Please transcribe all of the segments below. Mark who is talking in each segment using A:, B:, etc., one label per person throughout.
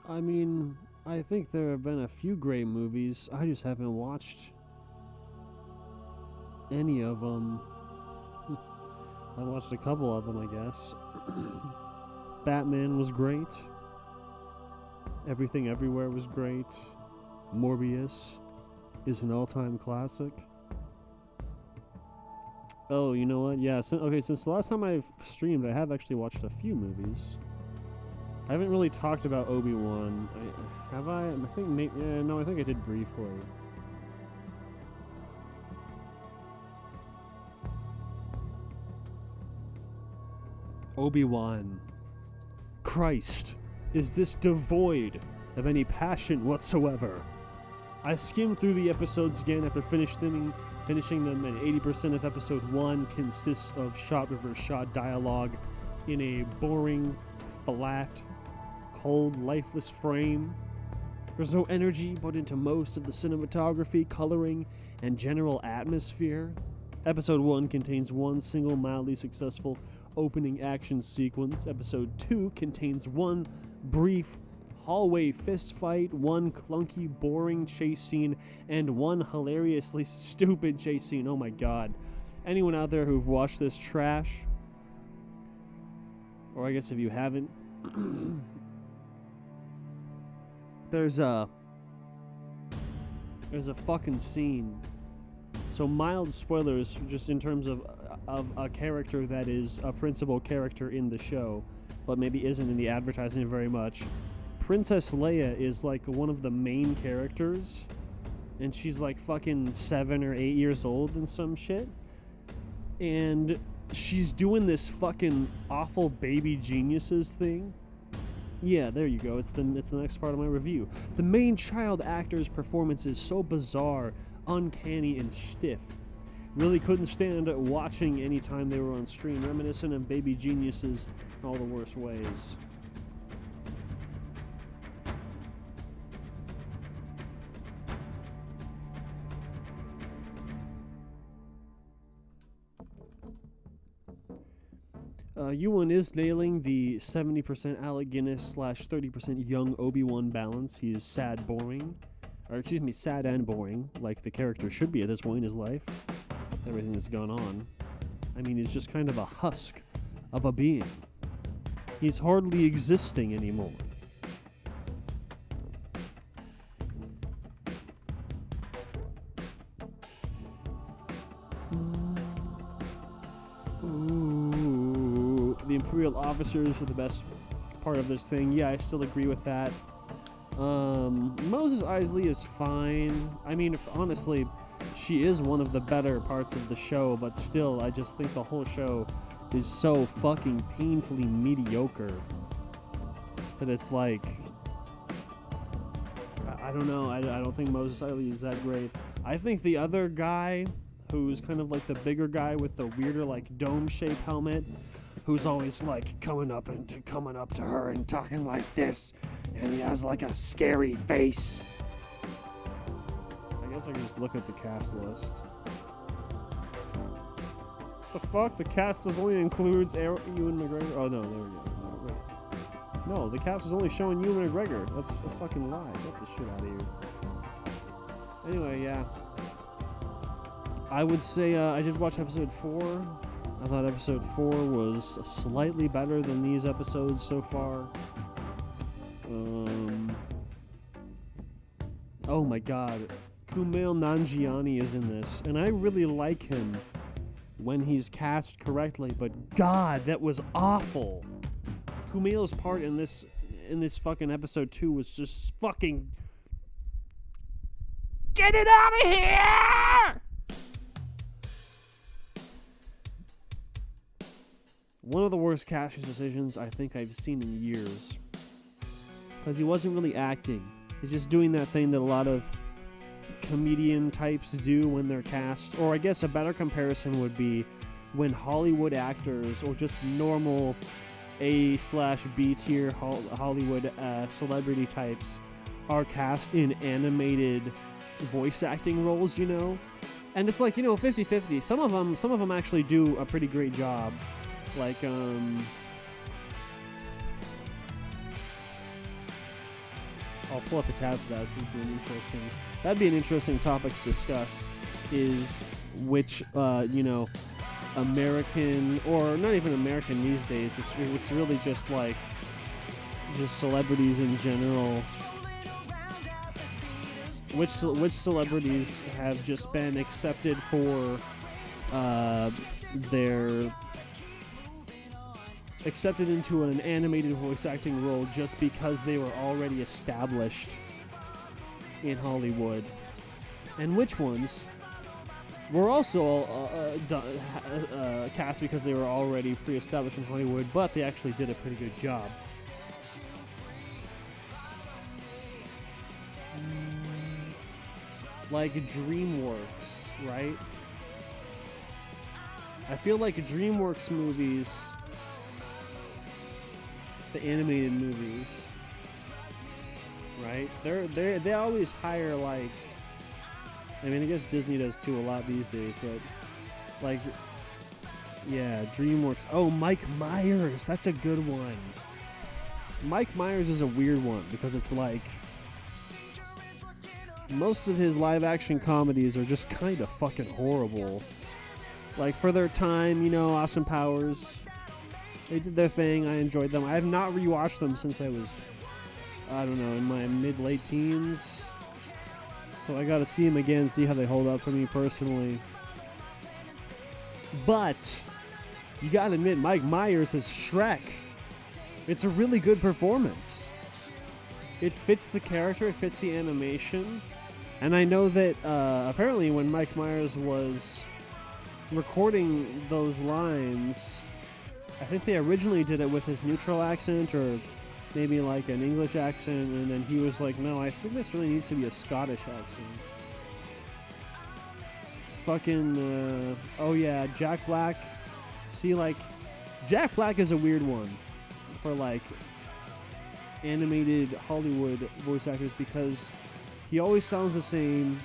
A: I mean, I think there have been a few great movies. I just haven't watched any of them. I watched a couple of them, I guess. Batman was great. Everything Everywhere was great. Morbius is an all-time classic. Oh, you know what? Yeah, since the last time I've streamed, I have actually watched a few movies. I haven't really talked about Obi-Wan. Have I? I think no, I think I did briefly. Obi-Wan. Christ, is this devoid of any passion whatsoever? I skimmed through the episodes again after finishing them, and 80% of episode 1 consists of shot-reverse-shot dialogue in a boring, flat, cold, lifeless frame. There's no energy put into most of the cinematography, coloring, and general atmosphere. Episode 1 contains one single mildly successful opening action sequence. Episode 2 contains one brief hallway fist fight, one clunky, boring chase scene, and one hilariously stupid chase scene. Oh my god. Anyone out there who've watched this trash, or I guess if you haven't, there's a fucking scene. So mild spoilers just in terms of a character that is a principal character in the show, but maybe isn't in the advertising very much. Princess Leia is like one of the main characters, and she's like fucking 7 or 8 years old and some shit. And she's doing this fucking awful baby geniuses thing. Yeah, there you go. It's the next part of my review. The main child actor's performance is so bizarre, uncanny, and stiff. Really couldn't stand watching any time they were on screen, reminiscent of baby geniuses in all the worst ways. Ewan is nailing the 70% Alec Guinness / 30% young Obi-Wan balance. He is sad and boring, like the character should be at this point in his life. Everything that's gone on. I mean, he's just kind of a husk of a being. He's hardly existing anymore. The Imperial officers are the best part of this thing. Yeah, I still agree with that. Moses Eisley is fine. I mean, honestly, she is one of the better parts of the show, but still, I just think the whole show is so fucking painfully mediocre that it's like, I don't know. I don't think Moses Eisley is that great. I think the other guy, who's kind of like the bigger guy with the weirder like dome-shaped helmet, who's always like coming up to her and talking like this, and he has like a scary face. I guess I can just look at the cast list. The fuck? The cast only includes Ewan McGregor? Oh no, there we go. No, wait. No, the cast is only showing Ewan McGregor. That's a fucking lie. Get the shit out of here. Anyway, yeah. I would say I did watch episode 4. I thought episode 4 was slightly better than these episodes so far. Oh my god. Kumail Nanjiani is in this, and I really like him when he's cast correctly, but god, that was awful. Kumail's part in this fucking episode 2 was just fucking... Get it out of here! One of the worst casting decisions I think I've seen in years. Because he wasn't really acting. He's just doing that thing that a lot of comedian types do when they're cast. Or I guess a better comparison would be when Hollywood actors or just normal A/B tier Hollywood celebrity types are cast in animated voice acting roles, you know? And it's like, 50-50. Some of them actually do a pretty great job. Like, I'll pull up a tab for that. So that'd be an interesting topic to discuss. Is which American, or not even American these days. It's really just like just celebrities in general. Which celebrities have just been accepted for their accepted into an animated voice acting role just because they were already established in Hollywood, and which ones were also cast because they were already pre-established in Hollywood, but they actually did a pretty good job. Like DreamWorks, right? I feel like DreamWorks movies, the animated movies, right? They always hire, like, I mean, I guess Disney does too a lot these days, but like, yeah, DreamWorks. Oh, Mike Myers, that's a good one. Mike Myers is a weird one because it's like most of his live action comedies are just kind of fucking horrible. Like, for their time, you know, Austin Powers, they did their thing. I enjoyed them. I have not rewatched them since I was, I don't know, in my mid-late teens. So I gotta see them again, see how they hold up for me personally. But you gotta admit, Mike Myers as Shrek, it's a really good performance. It fits the character, it fits the animation. And I know that apparently when Mike Myers was recording those lines, I think they originally did it with his neutral accent or maybe like an English accent, and then he was like, no, I think this really needs to be a Scottish accent. Fucking, oh yeah, Jack Black. See, like, Jack Black is a weird one for, like, animated Hollywood voice actors because he always sounds the same,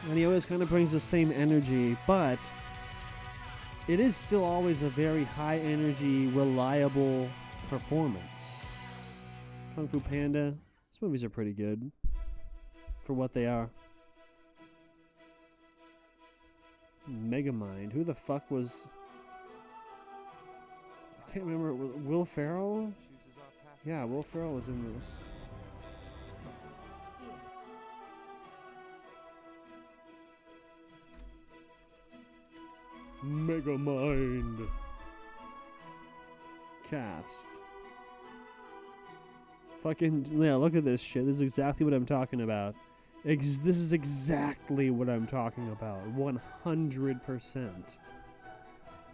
A: and he always kind of brings the same energy, but it is still always a very high energy, reliable performance. Kung Fu Panda, these movies are pretty good for what they are. Megamind, who the fuck was... I can't remember, Will Ferrell? Yeah, Will Ferrell was in this. Megamind. Cast. Fucking, yeah, look at this shit. This is exactly what I'm talking about. This is exactly what I'm talking about. 100%.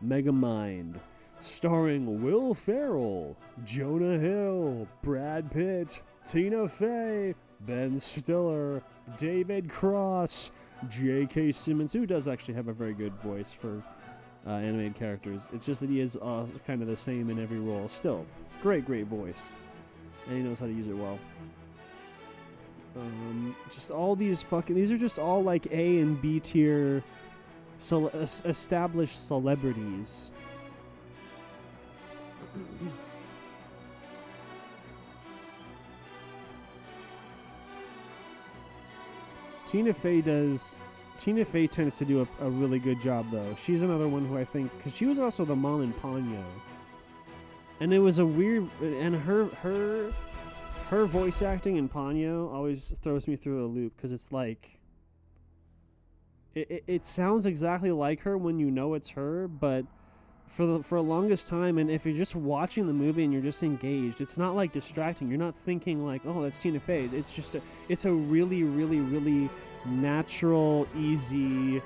A: Megamind. Starring Will Ferrell, Jonah Hill, Brad Pitt, Tina Fey, Ben Stiller, David Cross, J.K. Simmons, who does actually have a very good voice for animated characters. It's just that he is kind of the same in every role. Still, great voice. And he knows how to use it well. Just all these these are just all like A and B tier established celebrities. Tina Fey tends to do a really good job, though. She's another one who I think, because she was also the mom in Ponyo, and it was a weird, and her voice acting in Ponyo always throws me through a loop because it's like it sounds exactly like her when you know it's her, but for the longest time, and if you're just watching the movie and you're just engaged, it's not like distracting. You're not thinking like, oh, that's Tina Fey. It's just it's a really, really, really natural, easy,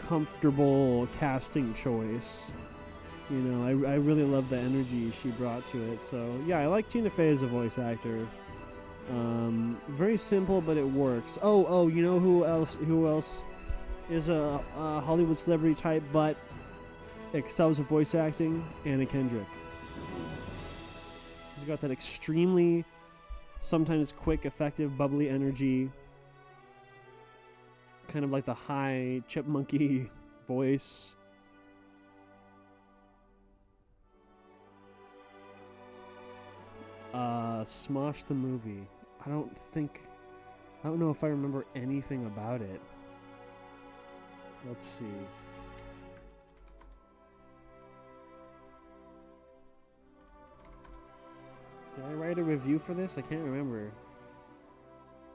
A: comfortable casting choice. You know, I really love the energy she brought to it. So yeah, I like Tina Fey as a voice actor. Very simple, but it works. Oh, you know who else is a Hollywood celebrity type, but excels at voice acting? Anna Kendrick. She's got that extremely, sometimes quick, effective, bubbly energy. Kind of like the high, chipmunky voice. Smosh the movie. I don't know if I remember anything about it. Let's see. Did I write a review for this? I can't remember.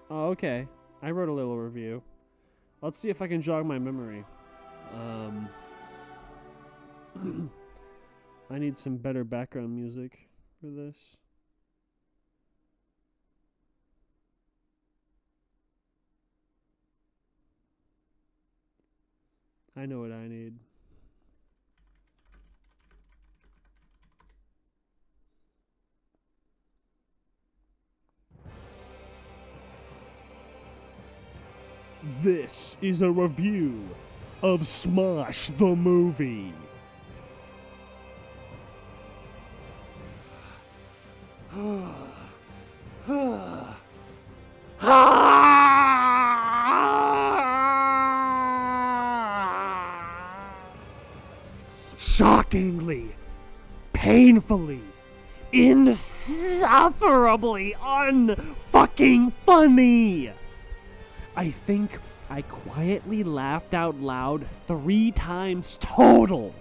A: Oh, okay. I wrote a little review. Let's see if I can jog my memory. I need some better background music for this. I know what I need. This is a review of Smosh the movie. Shockingly, painfully, insufferably unfucking funny. I think I quietly laughed out loud 3 times total.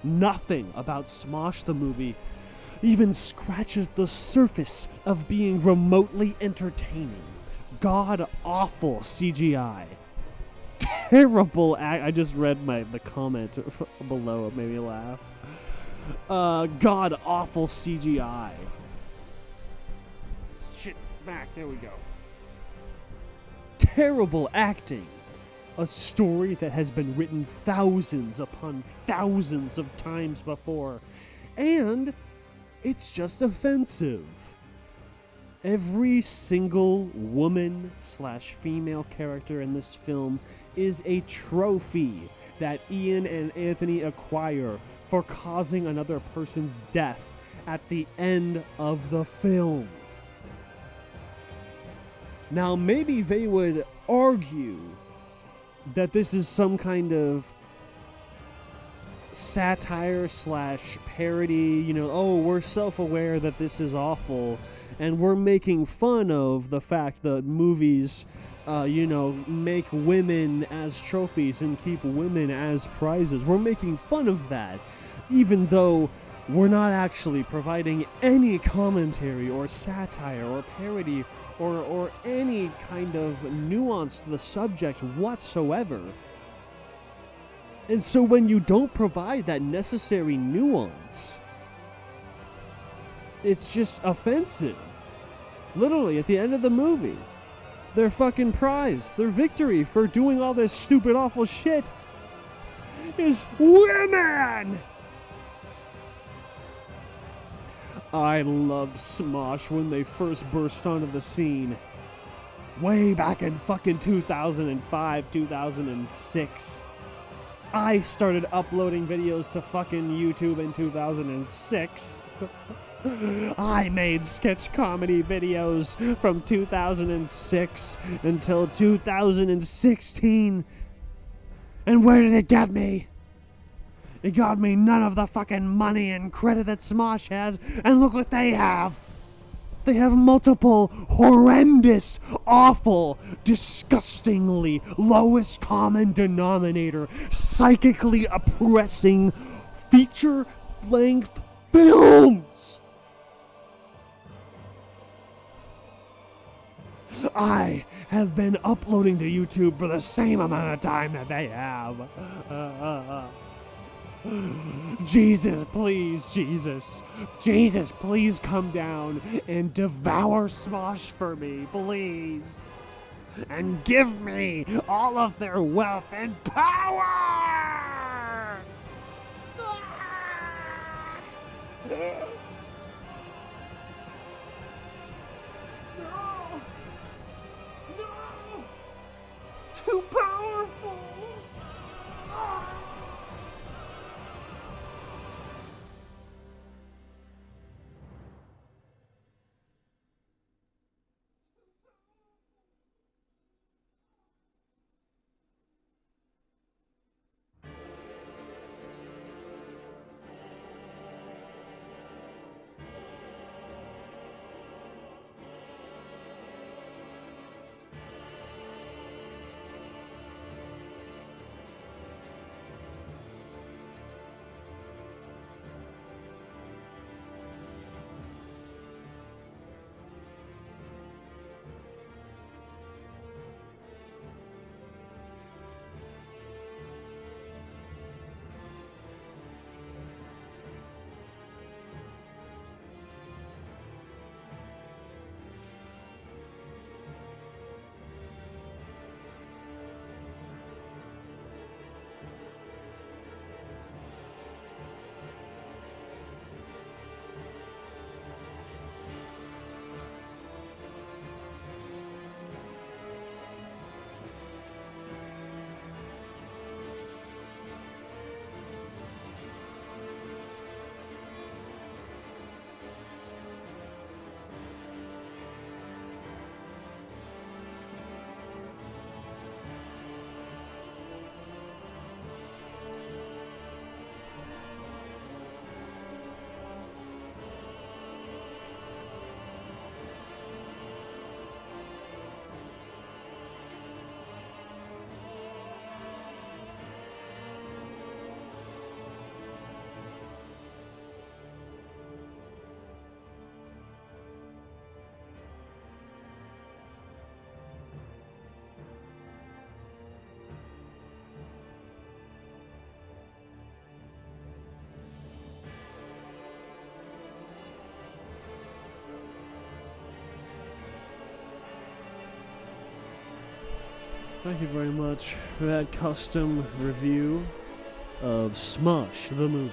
A: Nothing about Smosh the movie even scratches the surface of being remotely entertaining. God-awful CGI. Terrible I just read the comment below. It made me laugh. God-awful CGI. Shit, back. There we go. Terrible acting. A story that has been written thousands upon thousands of times before. And it's just offensive. Every single woman/female character in this film is a trophy that Ian and Anthony acquire for causing another person's death at the end of the film. Now, maybe they would argue that this is some kind of satire/parody, we're self-aware that this is awful, and we're making fun of the fact that movies, make women as trophies and keep women as prizes. We're making fun of that, even though we're not actually providing any commentary or satire or parody or any kind of nuance to the subject whatsoever. And so when you don't provide that necessary nuance, it's just offensive. Literally, at the end of the movie, their fucking prize, their victory for doing all this stupid, awful shit is women! I loved Smosh when they first burst onto the scene. Way back in fucking 2005, 2006. I started uploading videos to fucking YouTube in 2006. I made sketch comedy videos from 2006 until 2016. And where did it get me? It got me none of the fucking money and credit that Smosh has, and look what they have. They have multiple horrendous, awful, disgustingly lowest common denominator, psychically oppressing feature-length films. I have been uploading to YouTube for the same amount of time that they have. Jesus, please, Jesus, please come down and devour Smosh for me, please. And give me all of their wealth and power! No! No! Too powerful! Thank you very much for that custom review of Smush the movie.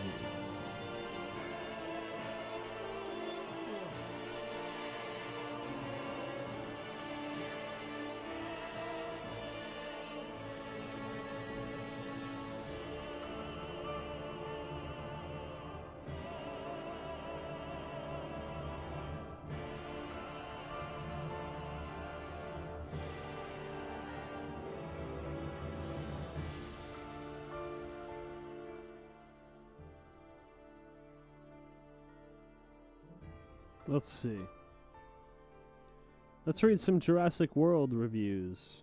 A: Let's see. Let's read some Jurassic World reviews.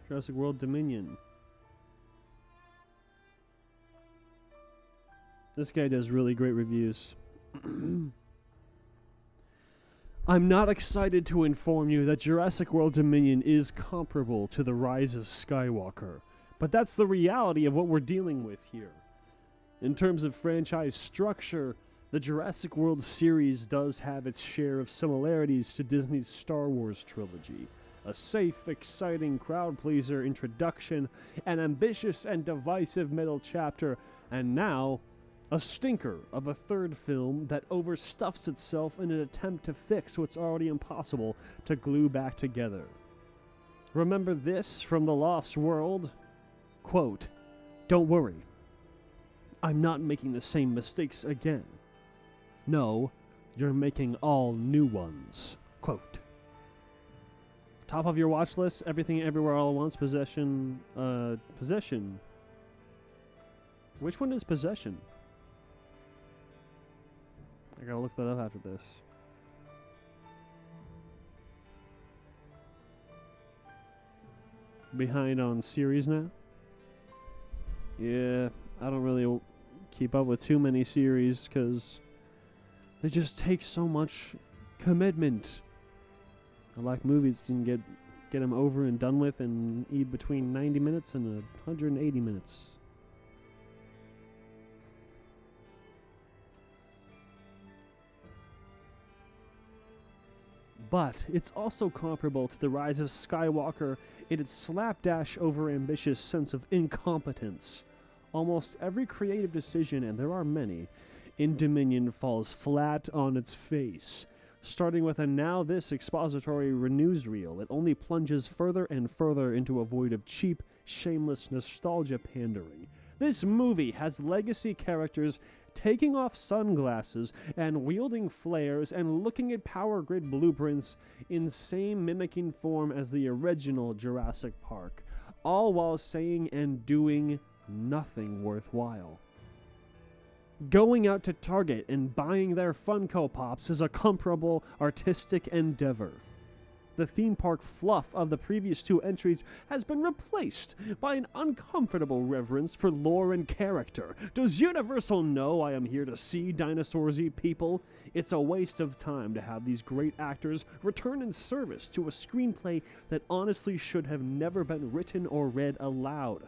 A: Jurassic World Dominion. This guy does really great reviews. I'm not excited to inform you that Jurassic World Dominion is comparable to The Rise of Skywalker, but that's the reality of what we're dealing with here. In terms of franchise structure, the Jurassic World series does have its share of similarities to Disney's Star Wars trilogy. A safe, exciting crowd-pleaser introduction, an ambitious and divisive middle chapter, and now, a stinker of a third film that overstuffs itself in an attempt to fix what's already impossible to glue back together. Remember this from The Lost World? Quote, "Don't worry. I'm not making the same mistakes again. No, you're making all new ones." Quote. Top of your watch list, Everything Everywhere All at Once, Possession. Possession. Which one is Possession? I gotta look that up after this. Behind on series now? Yeah, I don't really keep up with too many series because they just take so much commitment. I like movies, you can get them over and done with in between 90 minutes and 180 minutes. But it's also comparable to The Rise of Skywalker in its slapdash over-ambitious sense of incompetence. Almost every creative decision, and there are many, in Dominion falls flat on its face. Starting with a now this expository newsreel that only plunges further and further into a void of cheap, shameless nostalgia pandering. This movie has legacy characters taking off sunglasses and wielding flares and looking at power grid blueprints in same mimicking form as the original Jurassic Park, all while saying and doing nothing worthwhile. Going out to Target and buying their Funko Pops is a comparable artistic endeavor. The theme park fluff of the previous two entries has been replaced by an uncomfortable reverence for lore and character. Does Universal know I am here to see dinosaurs eat people? It's a waste of time to have these great actors return in service to a screenplay that honestly should have never been written or read aloud.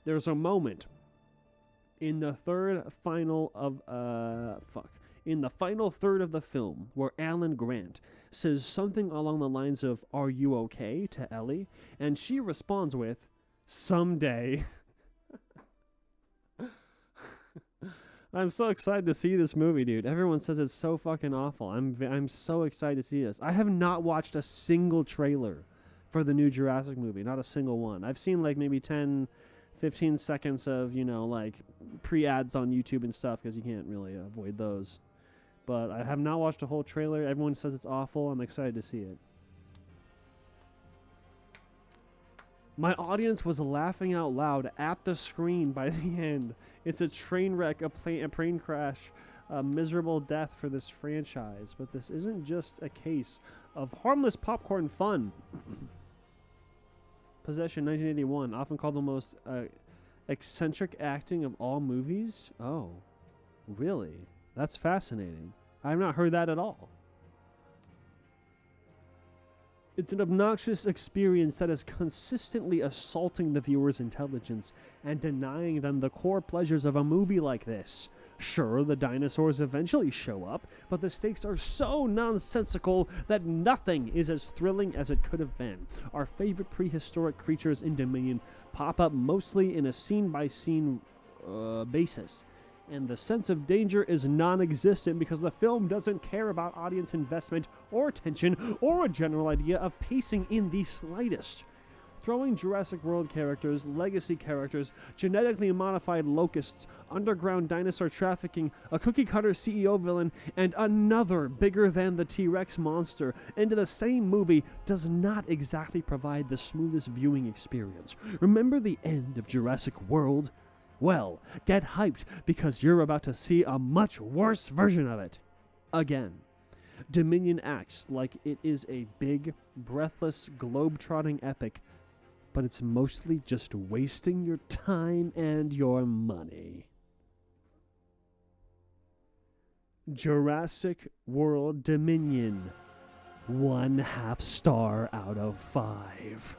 A: There's a moment in the final third of the film, where Alan Grant says something along the lines of, "Are you okay?" to Ellie, and she responds with, "Someday." I'm so excited to see this movie, dude. Everyone says it's so fucking awful. I'm so excited to see this. I have not watched a single trailer for the new Jurassic movie, not a single one. I've seen like maybe 10-15 seconds of, like pre-ads on YouTube and stuff because you can't really avoid those. But I have not watched a whole trailer. Everyone says it's awful. I'm excited to see it. My audience was laughing out loud at the screen by the end. It's a train wreck, a plane crash, a miserable death for this franchise. But this isn't just a case of harmless popcorn fun. Possession, 1981, often called the most eccentric acting of all movies. Oh, really? That's fascinating. I have not heard that at all. It's an obnoxious experience that is consistently assaulting the viewer's intelligence and denying them the core pleasures of a movie like this. Sure, the dinosaurs eventually show up, but the stakes are so nonsensical that nothing is as thrilling as it could have been. Our favorite prehistoric creatures in Dominion pop up mostly in a scene-by-scene basis, and the sense of danger is non-existent because the film doesn't care about audience investment or tension or a general idea of pacing in the slightest. Throwing Jurassic World characters, legacy characters, genetically modified locusts, underground dinosaur trafficking, a cookie-cutter CEO villain, and another bigger-than-the-T-Rex monster into the same movie does not exactly provide the smoothest viewing experience. Remember the end of Jurassic World? Well, get hyped because you're about to see a much worse version of it. Again. Dominion acts like it is a big, breathless, globe-trotting epic, but it's mostly just wasting your time and your money. Jurassic World Dominion, 1/2 star out of 5.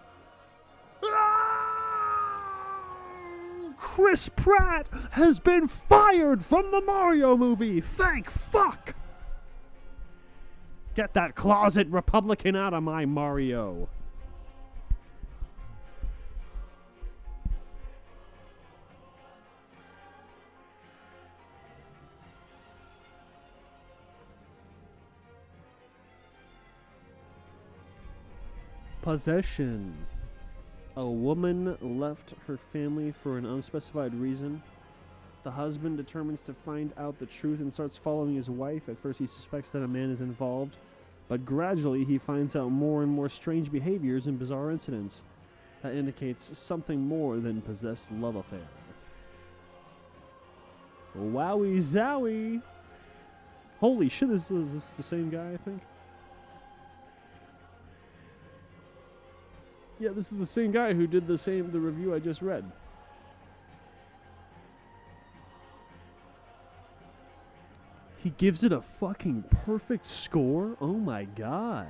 A: Chris Pratt has been fired from the Mario movie. Thank fuck! Get that closet Republican out of my Mario. Possession. A woman left her family for an unspecified reason. The husband determines to find out the truth and starts following his wife. At first he suspects that a man is involved, but gradually he finds out more and more strange behaviors and bizarre incidents. That indicates something more than possessed love affair. Wowie zowie! Holy shit, is this the same guy, I think? Yeah, this is the same guy who did the review I just read. He gives it a fucking perfect score? Oh my god.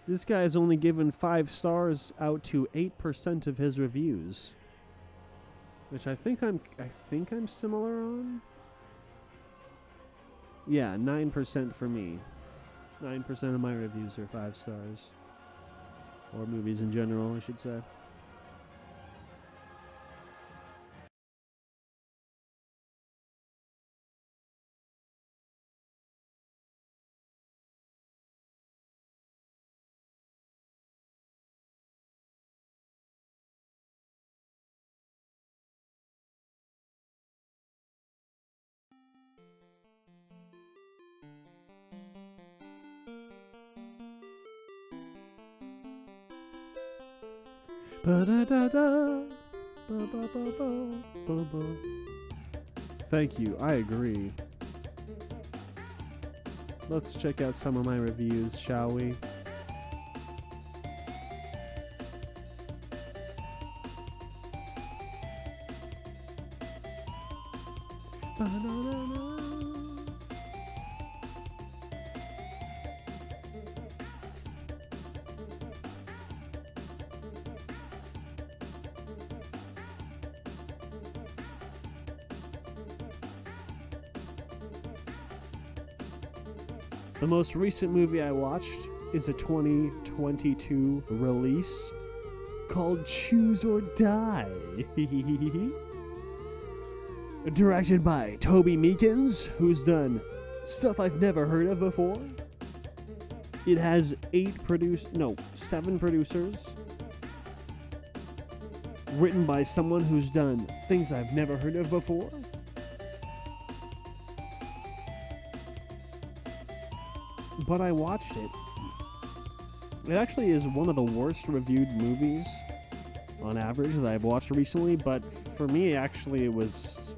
A: This guy has only given 5 stars out to 8% of his reviews. Which I think I'm similar on. Yeah, 9% for me. 9% of my reviews are 5 stars. Or movies in general, I should say. Thank you, I agree. Let's check out some of my reviews, shall we? The most recent movie I watched is a 2022 release called Choose or Die. Directed by Toby Meekins, who's done stuff I've never heard of before. It has 7 producers. Written by someone who's done things I've never heard of before. But I watched it. It actually is one of the worst reviewed movies on average that I've watched recently, but for me, actually, it was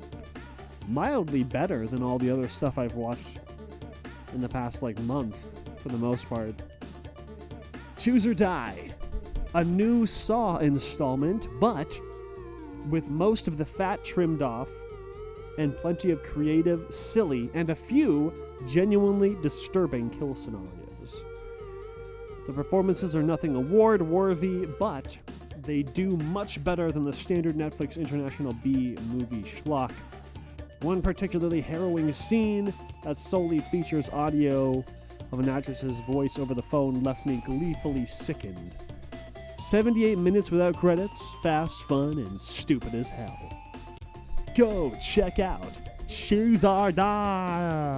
A: mildly better than all the other stuff I've watched in the past, month, for the most part. Choose or Die. A new Saw installment, but with most of the fat trimmed off and plenty of creative, silly, and a few genuinely disturbing kill scenarios. The performances are nothing award-worthy, but they do much better than the standard Netflix International B movie schlock. One particularly harrowing scene that solely features audio of an actress's voice over the phone left me gleefully sickened. 78 minutes without credits, fast, fun, and stupid as hell. Go check out Choose or Die!